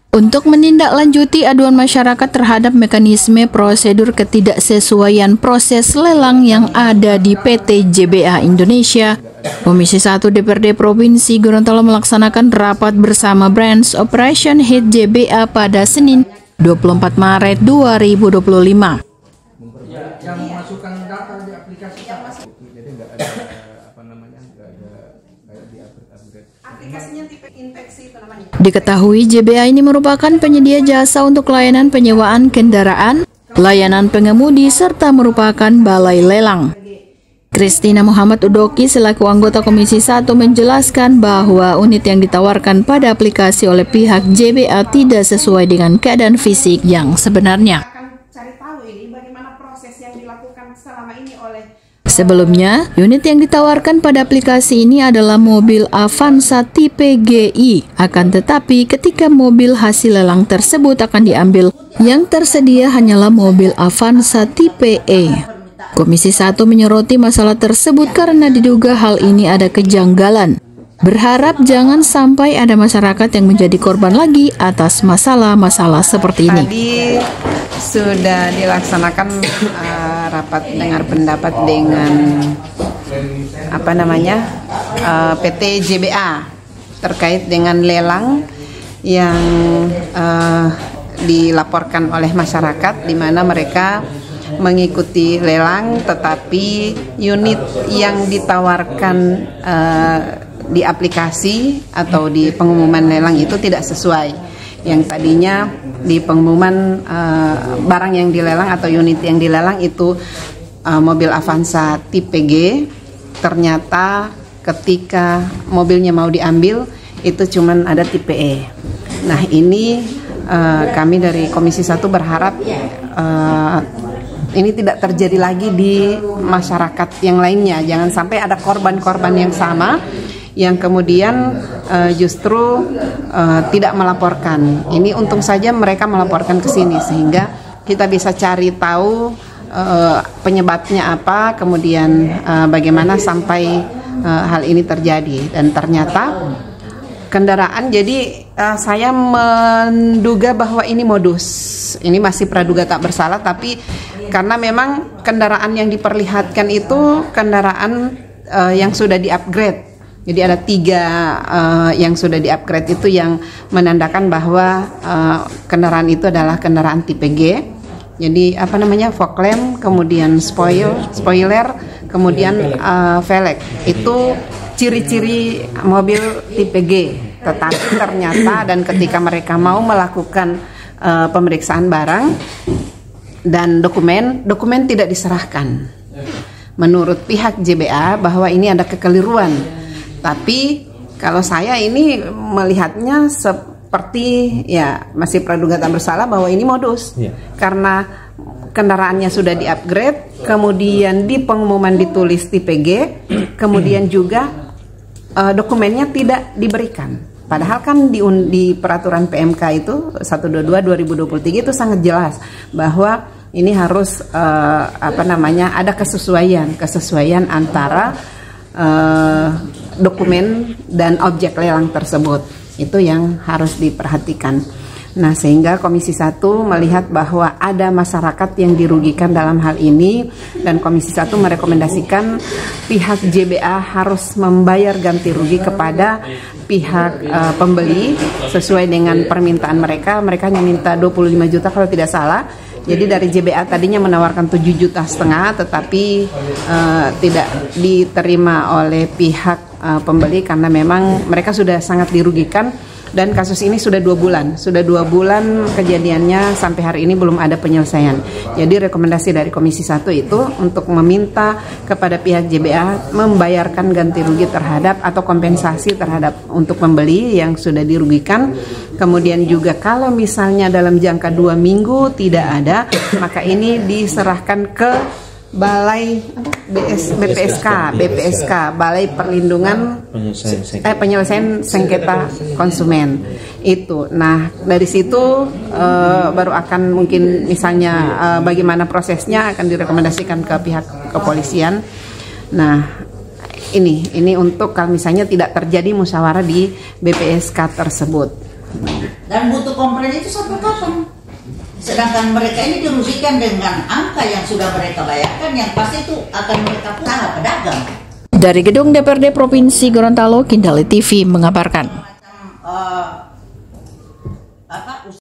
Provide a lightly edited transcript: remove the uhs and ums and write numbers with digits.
Untuk menindaklanjuti aduan masyarakat terhadap mekanisme prosedur ketidaksesuaian proses lelang yang ada di PT JBA Indonesia, Komisi 1 DPRD Provinsi Gorontalo melaksanakan rapat bersama Branch Operation Head JBA pada Senin 24 Maret 2025. Yang masukkan data di aplikasi jadi nggak ada aplikasinya tipe infeksi itu namanya. Diketahui JBA ini merupakan penyedia jasa untuk layanan penyewaan kendaraan, layanan pengemudi, serta merupakan balai lelang. Christina Muhammad Udoki selaku anggota Komisi 1 menjelaskan bahwa unit yang ditawarkan pada aplikasi oleh pihak JBA tidak sesuai dengan keadaan fisik yang sebenarnya. Cari tahu ini bagaimana proses yang dilakukan selama ini oleh. Sebelumnya, unit yang ditawarkan pada aplikasi ini adalah mobil Avanza tipe GI. Akan tetapi, ketika mobil hasil lelang tersebut akan diambil, yang tersedia hanyalah mobil Avanza tipe E. Komisi 1 menyoroti masalah tersebut karena diduga hal ini ada kejanggalan. Berharap jangan sampai ada masyarakat yang menjadi korban lagi atas masalah-masalah seperti ini. Tadi sudah dilaksanakan rapat dengar pendapat dengan PT JBA terkait dengan lelang yang dilaporkan oleh masyarakat, di mana mereka mengikuti lelang tetapi unit yang ditawarkan di aplikasi atau di pengumuman lelang itu tidak sesuai. Yang tadinya di pengumuman barang yang dilelang atau unit yang dilelang itu mobil Avanza tipe G, ternyata ketika mobilnya mau diambil itu cuman ada tipe E. Nah ini kami dari Komisi 1 berharap ini tidak terjadi lagi di masyarakat yang lainnya. Jangan sampai ada korban-korban yang sama yang kemudian justru tidak melaporkan. Ini untung saja mereka melaporkan ke sini sehingga kita bisa cari tahu penyebabnya apa, kemudian bagaimana sampai hal ini terjadi. Dan ternyata kendaraan, jadi saya menduga bahwa ini modus. Ini masih praduga tak bersalah, tapi karena memang kendaraan yang diperlihatkan itu kendaraan yang sudah di-upgrade. Jadi ada 3 yang sudah di-upgrade itu yang menandakan bahwa kendaraan itu adalah kendaraan tipe G. Jadi fog lamp, kemudian spoiler, kemudian velg. Itu ciri-ciri mobil tipe G. Tetapi ternyata dan ketika mereka mau melakukan pemeriksaan barang dan dokumen tidak diserahkan. Menurut pihak JBA bahwa ini ada kekeliruan. Tapi kalau saya ini melihatnya seperti ya masih praduga tak bersalah bahwa ini modus. Karena kendaraannya sudah di-upgrade, kemudian di pengumuman ditulis tipe G, kemudian juga dokumennya tidak diberikan. Padahal kan di peraturan PMK itu 122/2023 itu sangat jelas bahwa ini harus ada kesesuaian antara dokumen dan objek lelang tersebut. Itu yang harus diperhatikan. Nah, sehingga Komisi 1 melihat bahwa ada masyarakat yang dirugikan dalam hal ini, dan Komisi 1 merekomendasikan pihak JBA harus membayar ganti rugi kepada pihak pembeli sesuai dengan permintaan mereka. Mereka hanya minta 25 juta kalau tidak salah. Jadi dari JBA tadinya menawarkan 7,5 juta, tetapi tidak diterima oleh pihak pembeli karena memang mereka sudah sangat dirugikan. Dan kasus ini sudah 2 bulan, kejadiannya sampai hari ini belum ada penyelesaian. Jadi rekomendasi dari Komisi 1 itu untuk meminta kepada pihak JBA membayarkan ganti rugi terhadap atau kompensasi terhadap untuk pembeli yang sudah dirugikan. Kemudian juga kalau misalnya dalam jangka 2 minggu tidak ada, maka ini diserahkan ke Balai BPSK, Balai Perlindungan Penyelesaian Sengketa Konsumen itu. Nah, dari situ baru akan mungkin misalnya bagaimana prosesnya akan direkomendasikan ke pihak kepolisian. Nah, ini untuk kalau misalnya tidak terjadi musyawarah di BPSK tersebut. Dan butuh komplain itu sampai kapan? Sedangkan mereka ini dirugikan dengan angka yang sudah mereka bayarkan, yang pasti itu akan mereka putar pedagang. Dari gedung DPRD Provinsi Gorontalo, Kindali TV mengabarkan.